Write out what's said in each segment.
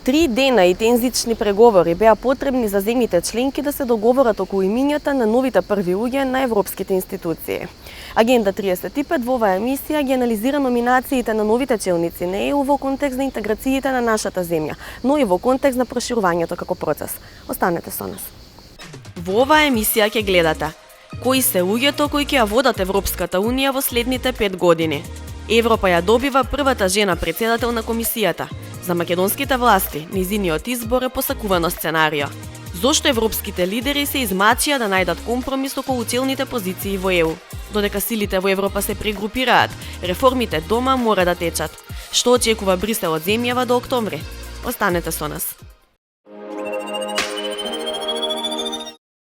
3 дена и тензични преговори беа потребни за земјите членки да се договорат околу имињата на новите први луѓе на европските институции. Агенда 35 во оваа емисија ги анализира номинациите на новите челници на ЕУ во контекст на интеграциите на нашата земја, но и во контекст на проширувањето како процес. Останете со нас. Во оваа емисија ќе гледате кои се луѓето кои ќе ја водат Европската Унија во следните 5 години. Европа ја добива првата жена председател на комисијата. За македонските власти, низиниот избор е посакувано сценарио. Зошто европските лидери се измачија да најдат компромис околу челните позиции во ЕУ? Додека силите во Европа се прегрупираат, реформите дома мора да течат. Што очекува Брисел од земјава до октомври? Останете со нас.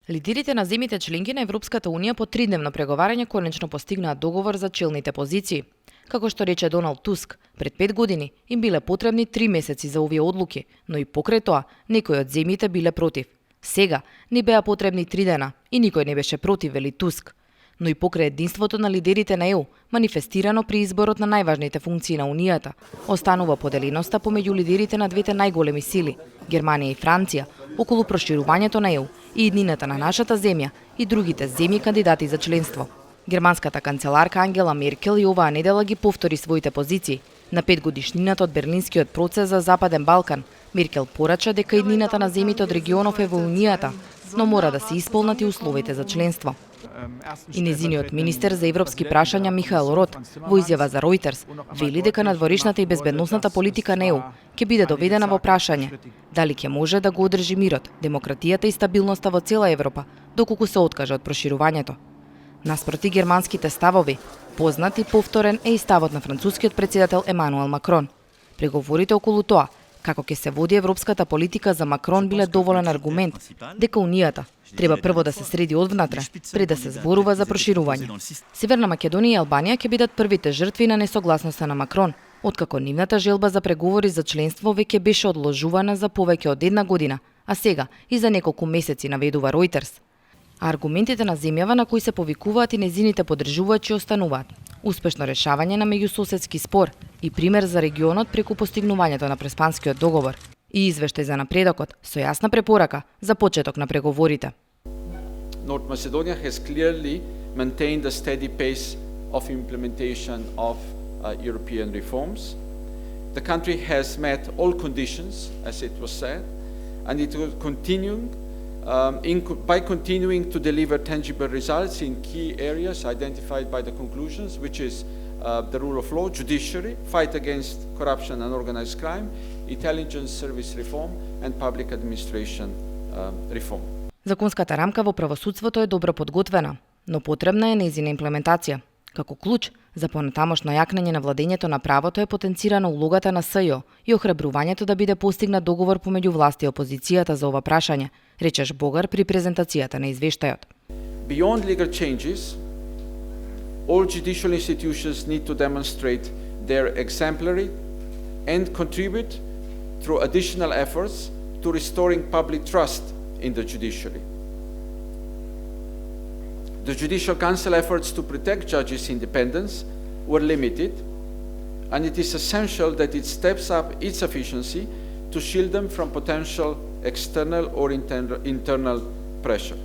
Лидерите на земјите членки на Европската Унија по 3-дневно преговарање конечно постигнаа договор за челните позиции. Како што рече Доналд Туск, пред 5 години им биле потребни 3 месеци за овие одлуки, но и покрај тоа некои од земјите биле против. Сега ни беа потребни 3 дена и никој не беше против, вели Туск. Но и покрај единството на лидерите на ЕУ, манифестирано при изборот на најважните функции на Унијата, останува поделеноста помеѓу лидерите на двете најголеми сили, Германија и Франција, околу проширувањето на ЕУ и иднината на нашата земја и другите земји кандидати за членство. Германската канцеларка Ангела Меркел и оваа недела ги повтори своите позиции. На 5 годишнината од Берлинскиот процес за Западен Балкан, Меркел порача дека иднината на земјите од регионов е во Унијата, но мора да се исполнат и условите за членство. И незиниот министер за европски прашања Михаел Рот во изјава за Reuters вели дека надворешната и безбедносната политика на ЕУ ќе биде доведена во прашање дали ќе може да го одржи мирот, демократијата и стабилноста во цела Европа, доколку се откаже од проширувањето. Наспроти германските ставови, познат и повторен е и ставот на францускиот председател Емануел Макрон. Преговорите околу тоа како ќе се води европската политика за Макрон биле доволен аргумент дека Унијата треба прво да се среди одвнатре, пред да се зборува за проширување. Северна Македонија и Албанија ќе бидат првите жртви на несогласноста на Макрон, откако нивната желба за преговори за членство веќе беше одложувана за повеќе од 1 година, а сега и за неколку месеци, наведува Reuters. А аргументите на земјава на кои се повикуваат и незините поддржувачи остануваат. Успешно решавање на меѓусоседски спор и пример за регионот преку постигнувањето на Преспанскиот договор и извештај за напредокот со јасна препорака за почеток на преговорите. North Macedonia has clearly maintained a steady pace of implementation of European reforms. The country has met all conditions, as it was said, and it will continue by continuing to deliver tangible results in key areas identified by the conclusions, which is the rule of law, judiciary, fight against corruption and organized crime, intelligence service reform, and public administration reform. Законската рамка во правосудството е добро подготвена, но потребна е нејзина имплементација. Како клуч за понатамошно јакнење на владењето на правото е потенцирана улогата на СЈО и охрабрувањето да биде постигнат договор помеѓу власт и опозицијата за ова прашање, речеш Богар при презентацијата на извештајот. Beyond legal changes, all judicial institutions need to demonstrate their exemplary and contribute through additional efforts to restoring public trust in the judiciary. The Judicial Council efforts to protect judges' independence were limited, and it is essential that it steps up its efficiency to shield them from potential external or internal pressure.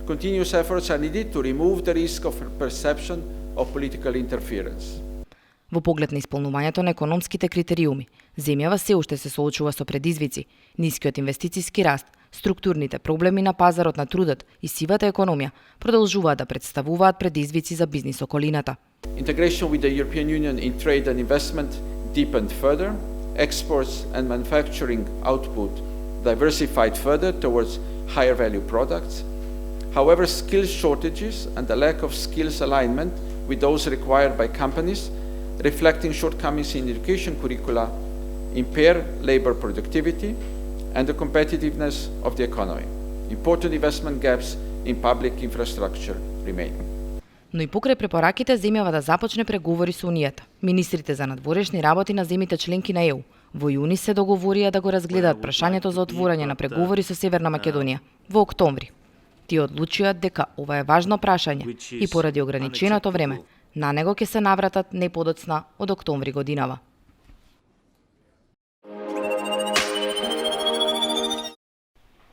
Continuous efforts are needed to remove the risk of perception of political interference. Во поглед на исполнувањето на економските критериуми, земјава се уште се соочува со предизвици, нискиот инвестициски раст, структурните проблеми на пазарот на трудот и сивата економија продолжуваат да представуваат предизвици за бизнис околината. Integration with the European Union in trade and investment deepened further, exports and manufacturing output diversified further towards higher value products. However, skills shortages and the lack of skills alignment with those required by companies, reflecting shortcomings in education curricula, impair labor productivity and the competitiveness of the economy. Important investment gaps in public infrastructure remain. Но и покрај препораките земјава да започне преговори со Унијата. Министрите за надворешни работи на земјите членки на ЕУ во јуни се договорија да го разгледаат прашањето за отворање на преговори со Северна Македонија во октомври. Тие одлучија дека ова е важно прашање и поради ограниченото време на него ќе се навратат не подоцна од октомври годинава.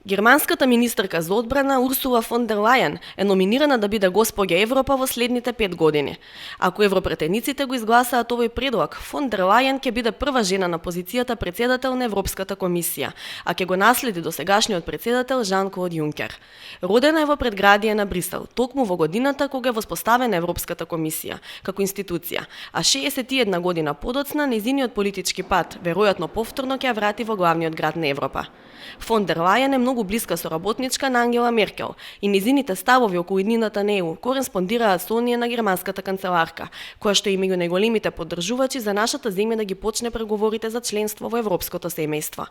Германската министерка за одбрана Урсула фон дер Лајен е номинирана да биде госпоѓа Европа во следните 5 години. Ако европретениците го изгласаат овој предлог, фон дер Лајен ќе биде прва жена на позицијата председател на Европската комисија, а ќе го наследи досегашниот председател Жан-Клод Јункер. Родена е во предградие на Брисел, токму во годината кога е воспоставена Европската комисија како институција, а 61 година подоцна нејзиниот политички пат веројатно повторно ќе ја врати во главниот град на Европа. Фон дер Лајен е многу блиска соработничка на Ангела Меркел и нејзините ставови околу иднината на ЕУ кореспондираат со оние на германската канцеларка, која што е меѓу најголемите поддржувачи за нашата земја да ги почне преговорите за членство во европското семејство.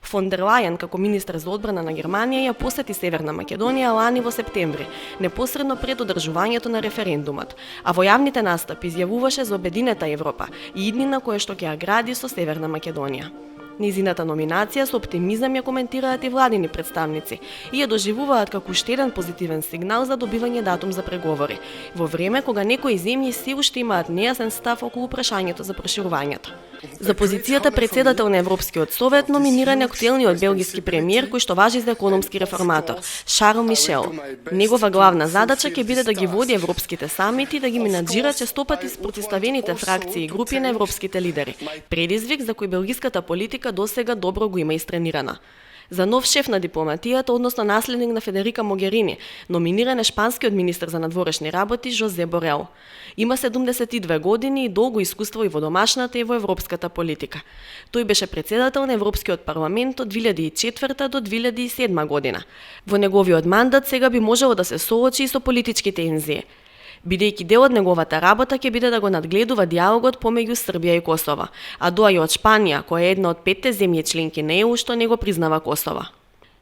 Фон дер Лајен како министер за одбрана на Германија ја посети Северна Македонија лани во септември, непосредно пред одржувањето на референдумот, а во јавните настапи изјавуваше за обединета Европа и иднина која што ќе ја гради со Северна Македонија. Низината номинација со оптимизам ја коментираат и владини представници и ја доживуваат како уште еден позитивен сигнал за добивање датум за преговори, во време кога некои земји се уште имаат нејасен став околу прашањето за проширувањето. За позицијата председател на Европскиот совет номиниран е актуелниот белгиски премиер кој што важи за економски реформатор, Шарл Мишел. Негова главна задача ќе биде да ги води европските самити и да ги менаџира честопати спротивставените фракции и групи на европските лидери, предизвик за кој белгиската политика досега добро го има истренирана. За нов шеф на дипломатијата, односно наследник на Федерика Могерини, номиниран е шпанскиот министер за надворешни работи Жозе Борел. Има 72 години и долго искуство и во домашната и во европската политика. Тој беше председател на Европскиот парламент од 2004 до 2007 година. Во неговиот мандат сега би можело да се соочи и со политички тензии. Бидејќи дел од неговата работа ќе биде да го надгледува диалогот помеѓу Србија и Косово, а доаѓа од Шпанија, која е една од 5 земји членки на ЕУ што не го признава Косово.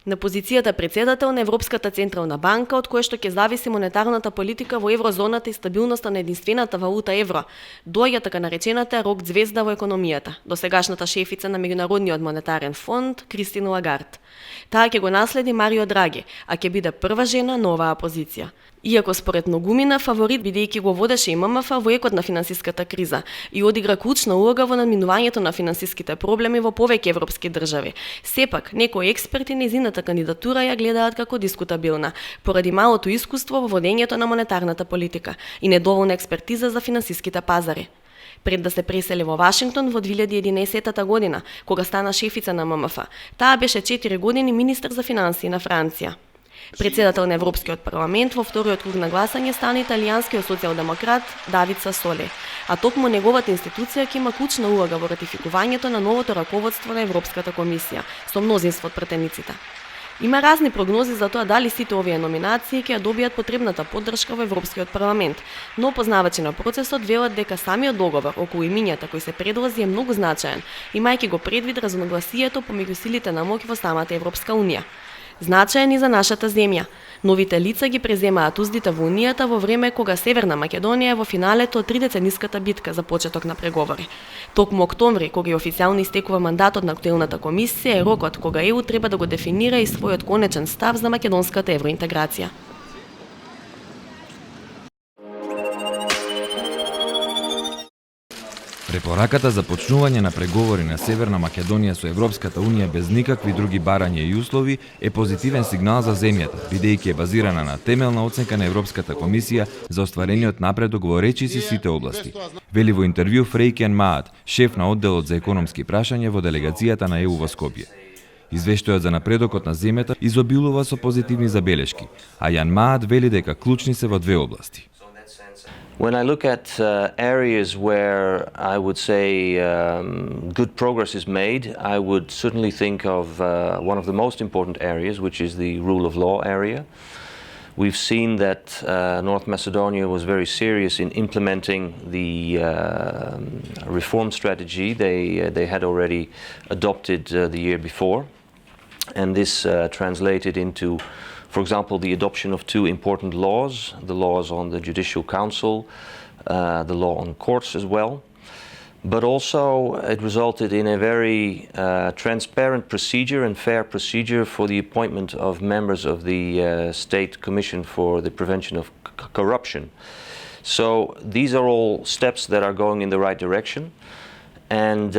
На позицијата председател на Европската централна банка, од која што ќе зависи монетарната политика во еврозоната и стабилноста на единствената валута евро, доаѓа така наречената рок звезда во економијата, досегашната шефица на Меѓународниот монетарен фонд Кристин Лагард. Таа ќе го наследи Марио Драги, а ќе биде прва жена на оваа позиција. Иако според многумина фаворит бидејќи го водеше и ММФ во екот на финансиската криза и одигра клучна улога во надминувањето на финансиските проблеми во повеќе европски држави, сепак некои експерти нејзината кандидатура ја гледаат како дискутабилна, поради малото искуство во водењето на монетарната политика и недоволна експертиза за финансиските пазари. Пред да се пресели во Вашингтон во 2011 година, кога стана шефица на ММФ, таа беше 4 години министер за финансии на Франција. Председател на Европскиот парламент во вториот круг на гласање стана италијанскиот социјалдемократ Давид Сасоли, а токму неговата институција ќе има клучна улога во ратификувањето на новото раководство на Европската комисија, со мнозинство од претениците. Има разни прогнози за тоа дали сите овие номинации ќе ја добијат потребната поддршка во Европскиот парламент, но познавачи на процесот велат дека самиот договор околу имињата кој се предложи е многу значаен, имајќи го предвид разногласието помеѓу силите на моќ во самата Европска унија. Значаен и за нашата земја. Новите лица ги преземаат уздите во Унијата во време кога Северна Македонија е во финалето од 30-дневната битка за почеток на преговори. Токму октомври, кога и официјално истекува мандатот на актуелната комисија, е рокот кога ЕУ треба да го дефинира и својот конечен став за македонската евроинтеграција. Препораката за почнување на преговори на Северна Македонија со Европската Унија без никакви други барања и услови е позитивен сигнал за земјата, бидејќи е базирана на темелна оценка на Европската комисија за остварениот напредок во речиси сите области. Вели во интервју Фрејкен Маат, шеф на одделот за економски прашања во делегацијата на ЕУ во Скопје. Извештајот за напредокот на земјата изобилува со позитивни забелешки, а Јан Маат вели дека клучни се во две области. When I look at areas where I would say good progress is made, I would certainly think of one of the most important areas, which is the rule of law area. We've seen that North Macedonia was very serious in implementing the reform strategy they had already adopted the year before, and this translated into, for example, the adoption of two important laws, the laws on the Judicial Council, the law on courts as well. But also it resulted in a very transparent procedure and fair procedure for the appointment of members of the State Commission for the Prevention of Corruption. So these are all steps that are going in the right direction. And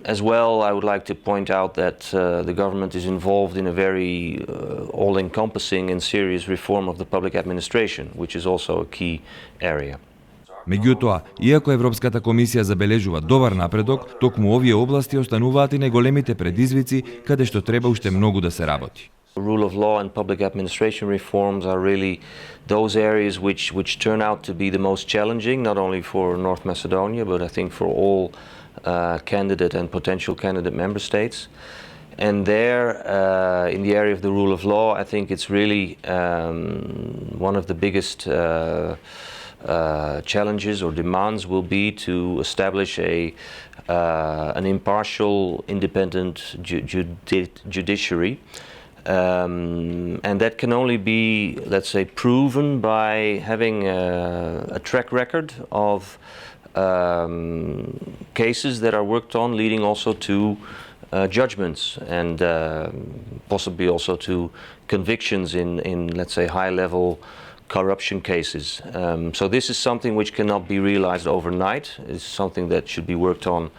as well, I would like to point out that the government is involved in a very all-encompassing and serious reform of the public administration, which is also a key area. Меѓутоа, иако Европската комисија забележува добар напредок, токму овие области остануваат и најголемите предизвици каде што треба уште многу да се работи. Rule of law and public administration reforms are really those areas which turn out to be the most challenging, not only for North Macedonia, but I think for all candidate and potential candidate member states. And there, in the area of the rule of law, I think it's really one of the biggest challenges or demands will be to establish an impartial, independent judiciary. And that can only be, let's say, proven by having a track record of cases that are worked on, leading also to judgments and possibly also to convictions in let's say, high-level corruption cases. So this is something which cannot be realized overnight. It's something that should be worked on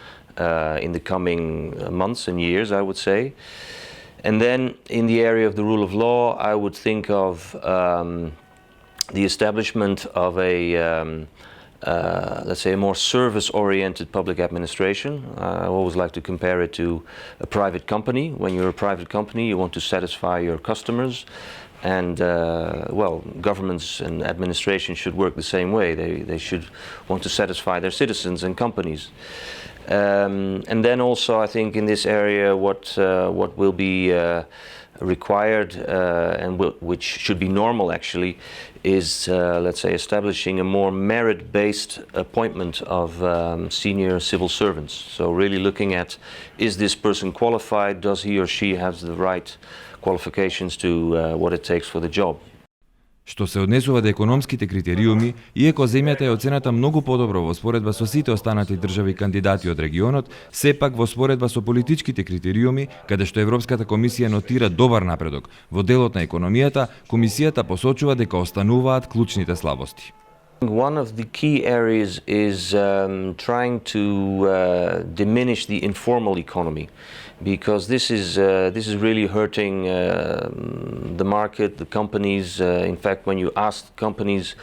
in the coming months and years, I would say. And then in the area of the rule of law, I would think of the establishment of a let's say a more service-oriented public administration. I always like to compare it to a private company. When you're a private company, you want to satisfy your customers, and well, governments and administration should work the same way. They should want to satisfy their citizens and companies. And then also, I think in this area, what will be required and which should be normal actually is, let's say, establishing a more merit-based appointment of senior civil servants. So really looking at, is this person qualified? Does he or she have the right qualifications to what it takes for the job? Што се однесува до економските критериуми, иако земјата е оцената многу подобро во споредба со сите останати држави кандидати од регионот, сепак во споредба со политичките критериуми, каде што Европската комисија нотира добар напредок во делот на економијата, комисијата посочува дека остануваат клучните слабости. One of the key areas is trying to diminish the informal economy, because this is really hurting the market, the companies. In fact, when you ask companies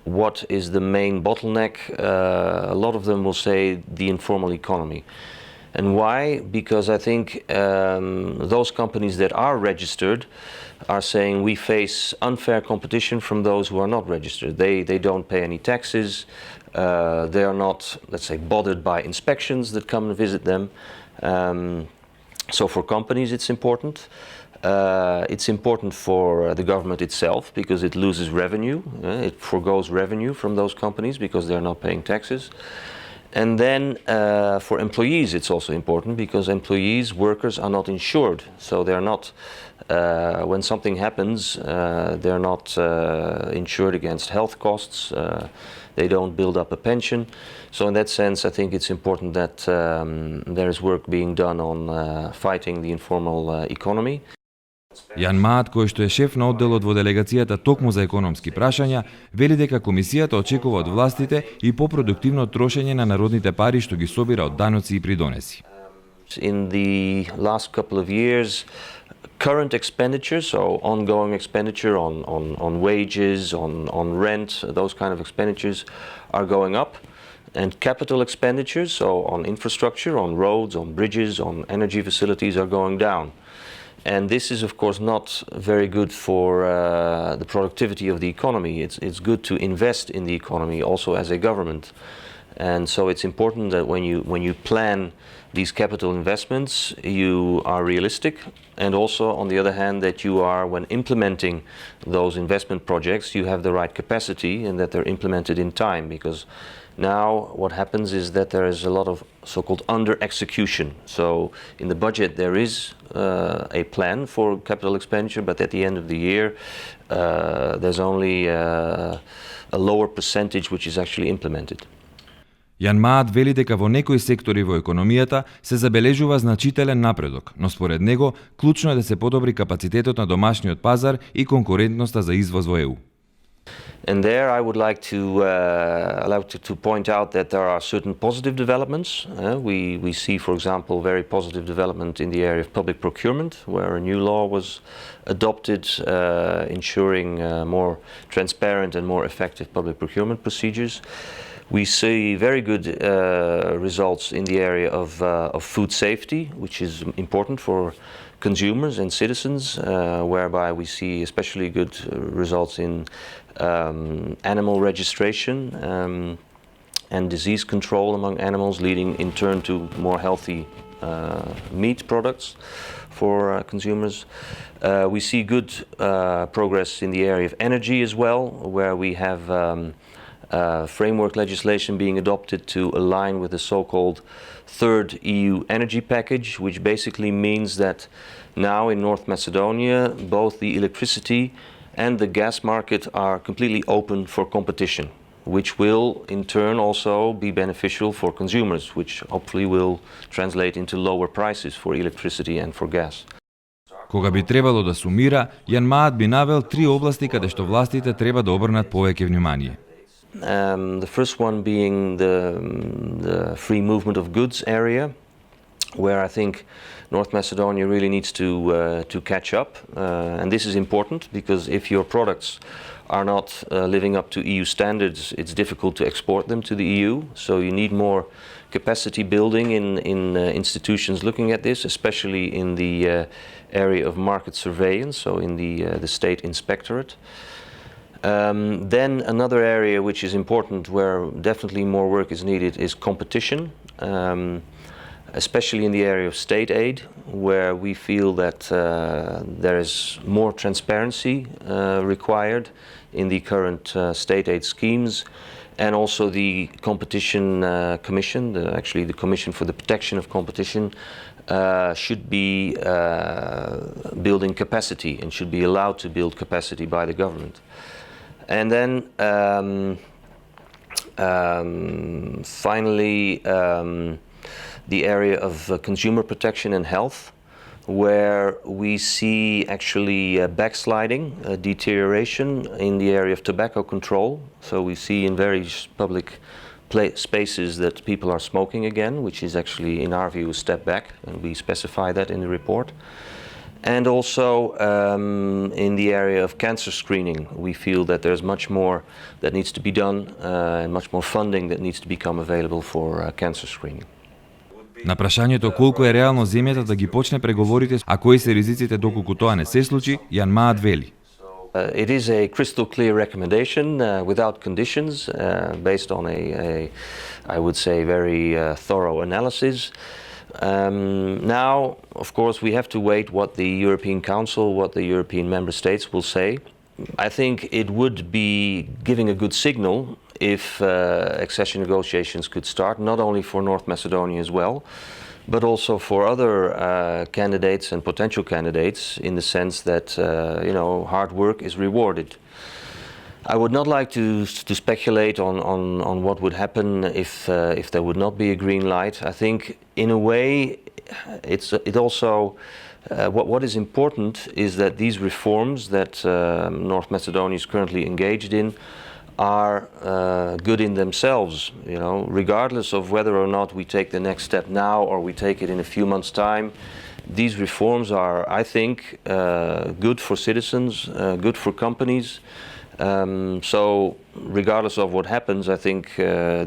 what is the main bottleneck, a lot of them will say the informal economy. And why? Because I think those companies that are registered are saying we face unfair competition from those who are not registered. They don't pay any taxes. They are not, let's say, bothered by inspections that come and visit them. So for companies it's important. It's important for the government itself because it loses revenue. It forgoes revenue from those companies because they're not paying taxes. And then for employees it's also important because employees, workers are not insured. So they're not, when something happens, they're not insured against health costs. They don't build up a pension. So in that sense, I think it's important that there is work being done on fighting the informal economy. Јан Маат, кој што е шеф на одделот во делегацијата токму за економски прашања, вели дека комисијата очекува од властите и попродуктивно трошење на народните пари што ги собира од даноци и придонеси. In the last couple of years, current expenditure, so ongoing expenditure on wages, on rent, those kind of expenditures are going up. And capital expenditures, so on infrastructure, on roads, on bridges, on energy facilities are going down. And this is, of course, not very good for the productivity of the economy. It's good to invest in the economy also as a government. And so it's important that when you plan these capital investments, you are realistic, and also, on the other hand, that you are, when implementing those investment projects, you have the right capacity and that they're implemented in time, because now what happens is that there is a lot of so-called under-execution. So in the budget there is a plan for capital expenditure, but at the end of the year there's only a lower percentage which is actually implemented. Јан Маат вели дека во некои сектори во економијата се забележува значителен напредок, но според него клучно е да се подобри капацитетот на домашниот пазар и конкурентноста за извоз во ЕУ. And there I would like to point out that there are certain positive developments. We see, for example, very positive development in the area of public procurement, where a new law was adopted ensuring more transparent and more effective public procurement procedures. We see very good results in the area of food safety, which is important for consumers and citizens, whereby we see especially good results in animal registration and disease control among animals, leading in turn to more healthy meat products for consumers. We see good progress in the area of energy as well, where we have framework legislation being adopted to align with the so-called third EU energy package, which basically means that now in North Macedonia both the electricity and the gas market are completely open for competition, which will in turn also be beneficial for consumers, which hopefully will translate into lower prices for electricity and for gas. Кога би требало да сумира, Јан Маат би навел 3 области каде што властите треба да обрнат повеќе внимание. The first one being the free movement of goods area, where I think North Macedonia really needs to catch up, and this is important because if your products are not living up to EU standards, it's difficult to export them to the EU. So you need more capacity building in institutions looking at this, especially in the area of market surveillance, so in the state inspectorate. Then another area which is important, where definitely more work is needed, is competition, especially in the area of state aid, where we feel that there is more transparency required in the current state aid schemes, and also the competition commission, actually the Commission for the Protection of Competition, should be building capacity and should be allowed to build capacity by the government. And then finally, the area of consumer protection and health, where we see actually backsliding, deterioration in the area of tobacco control. So we see in various public spaces that people are smoking again, which is actually, in our view, a step back, and we specify that in the report. And also in the area of cancer screening, we feel that there's much more that needs to be done and much more funding that needs to become available for cancer screening. На прашањето колку е реално земјата да ги почне преговорите, а кои се ризиците доколку тоа не се случи, Јан Маат вели. It is a crystal clear recommendation without conditions, based on I would say, very thorough analysis. Now, of course, we have to wait what the European Council, what the European member states will say. I think it would be giving a good signal if accession negotiations could start, not only for North Macedonia as well, but also for other candidates and potential candidates, in the sense that hard work is rewarded. I would not like to speculate on what would happen if there would not be a green light. I think, in a way, what is important is that these reforms that North Macedonia is currently engaged in are good in themselves. Regardless of whether or not we take the next step now or we take it in a few months' time. These reforms are, I think, good for citizens, good for companies. So, regardless of what happens, I think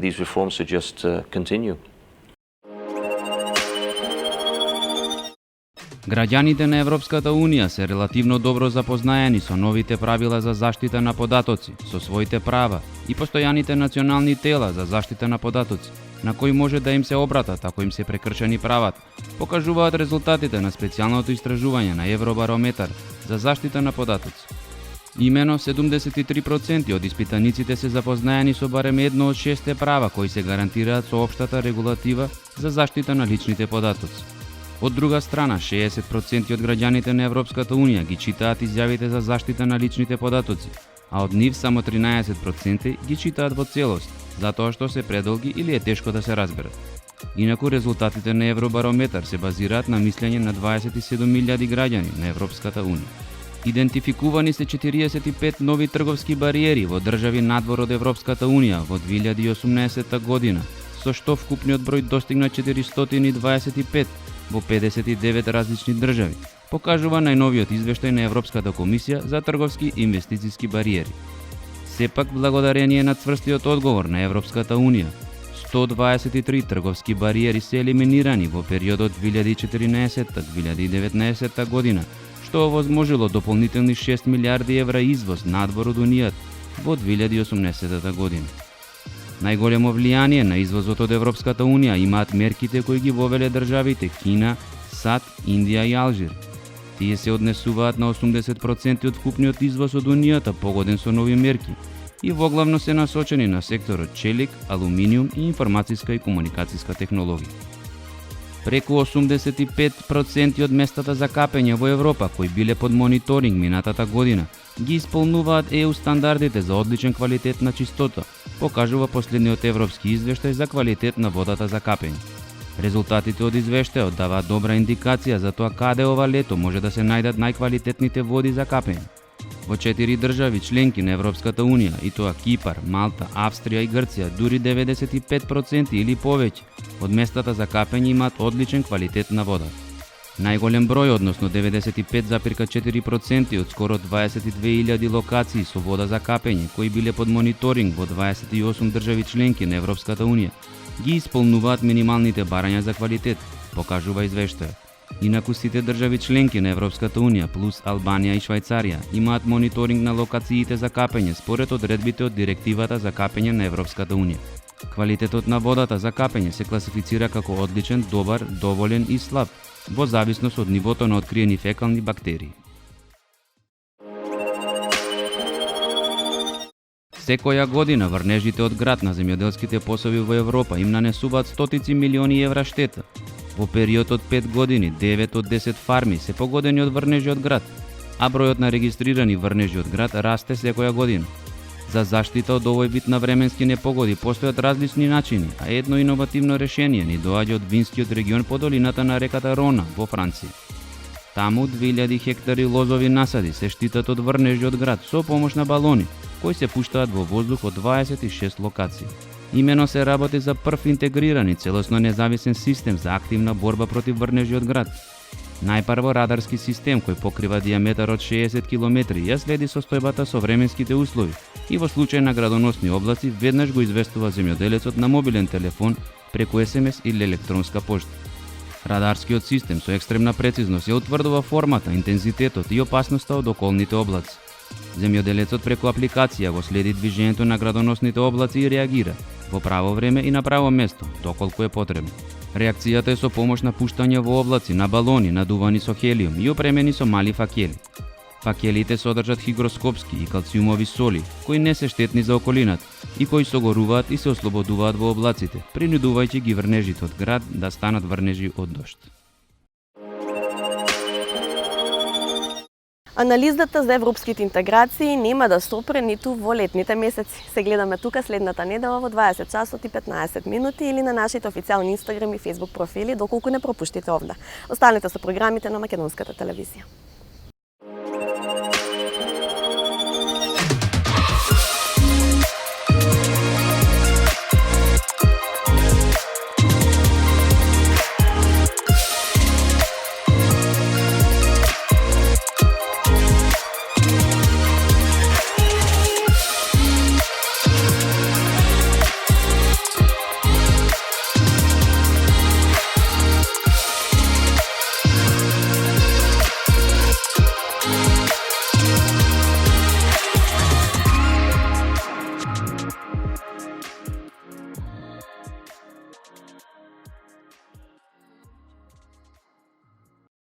these reforms should just continue. Граѓаните на Европската Унија се релативно добро запознаени со новите правила за заштита на податоци, со своите права и постојаните национални тела за заштита на податоци, на кои може да им се обратат ако им се прекршени правата, покажуваат резултатите на специјалното истражување на Евробарометар за заштита на податоци. Имено 73% од испитаниците се запознаени со барем едно од 6 права кои се гарантираат со општата регулатива за заштита на личните податоци. Од друга страна, 60% од граѓаните на Европската Унија ги читаат изјавите за заштита на личните податоци, а од нив само 13% ги читаат во целост, затоа што се предолги или е тешко да се разберат. Инаку резултатите на Евробарометар се базираат на мислење на 27.000 граѓани на Европската Унија. Идентификувани се 45 нови трговски бариери во држави надвор од Европската Унија во 2018 година, со што вкупниот број достигна 425 во 59 различни држави, покажува најновиот извештај на Европската комисија за трговски и инвестициски бариери. Сепак, благодарение на цврстиот одговор на Европската Унија, 123 трговски бариери се елиминирани во периодот 2014-2019 година, што овозможило дополнителни 6 милиарди евра извоз надвор од Унијата во 2018 година. Најголемо влијание на извозот од Европската Унија имаат мерките кои ги вовеле државите Кина, САД, Индија и Алжир. Тие се однесуваат на 80% од вкупниот извоз од Унијата погоден со нови мерки и воглавно се насочени на секторот челик, алуминиум и информацијска и комуникацијска технологија. Преку 85% од местата за капење во Европа кои биле под мониторинг минатата година ги исполнуваат ЕУ стандардите за одличен квалитет на чистота, покажува последниот европски извештај за квалитет на водата за капење. Резултатите од извештајот даваат добра индикација за тоа каде ова лето може да се најдат најквалитетните води за капење. Во 4 држави членки на Европската Унија, и тоа Кипар, Малта, Австрија и Грција, дури 95% или повеќе од местата за капење имаат одличен квалитет на вода. Најголем број, односно 95,4% од скоро 22.000 локации со вода за капење, кои биле под мониторинг во 28 држави членки на Европската Унија, ги исполнуваат минималните барања за квалитет, покажува извештајот. Инаку сите држави членки на Европската Унија плюс Албанија и Швајцарија имаат мониторинг на локациите за капење според одредбите од Директивата за капење на Европската Унија. Квалитетот на водата за капење се класифицира како одличен, добар, доволен и слаб, во зависност од нивото на откриени фекални бактерии. Секоја година врнежите од град на земјоделските посеви во Европа им нанесуваат стотици милиони евра штета. Во период од 5 години, 9 од 10 фарми се погодени од врнежи од град, а бројот на регистрирани врнежи од град расте секоја година. За заштита од овој вид на временски непогоди постојат различни начини, а едно иновативно решение ни доаѓа од винскиот регион по долината на реката Рона во Франција. Таму 2000 хектари лозови насади се штитат од врнежи од град со помош на балони, кои се пуштаат во воздух од 26 локации. Имено се работи за прв интегриран и целосно независен систем за активна борба против врнежи од град. Најпрво радарски систем кој покрива диаметар од 60 км ја следи состојбата со временските услови и во случај на градоносни облаци веднаш го известува земјоделецот на мобилен телефон преку SMS или електронска пошта. Радарскиот систем со екстремна прецизност ја утврдува формата, интензитетот и опасноста од околните облаци. Земјоделецот преку апликација го следи движењето на градоносните облаци и реагира во право време и на право место, доколку е потребно. Реакцијата е со помош на пуштање во облаци на балони надувани со хелиум и опремени со мали факели. Факелите содржат хигроскопски и калциумови соли, кои не се штетни за околината и кои согоруваат и се ослободуваат во облаците, принудувајќи ги врнежите од град да станат врнежи од дожд. Анализата за европските интеграции нема да стопре ниту во летните месеци. Се гледаме тука следната недела во 20 часот и 15 минути или на нашите официјални Инстаграм и Фейсбук профили, доколку не пропуштите овде. Останете со програмите на Македонската телевизија.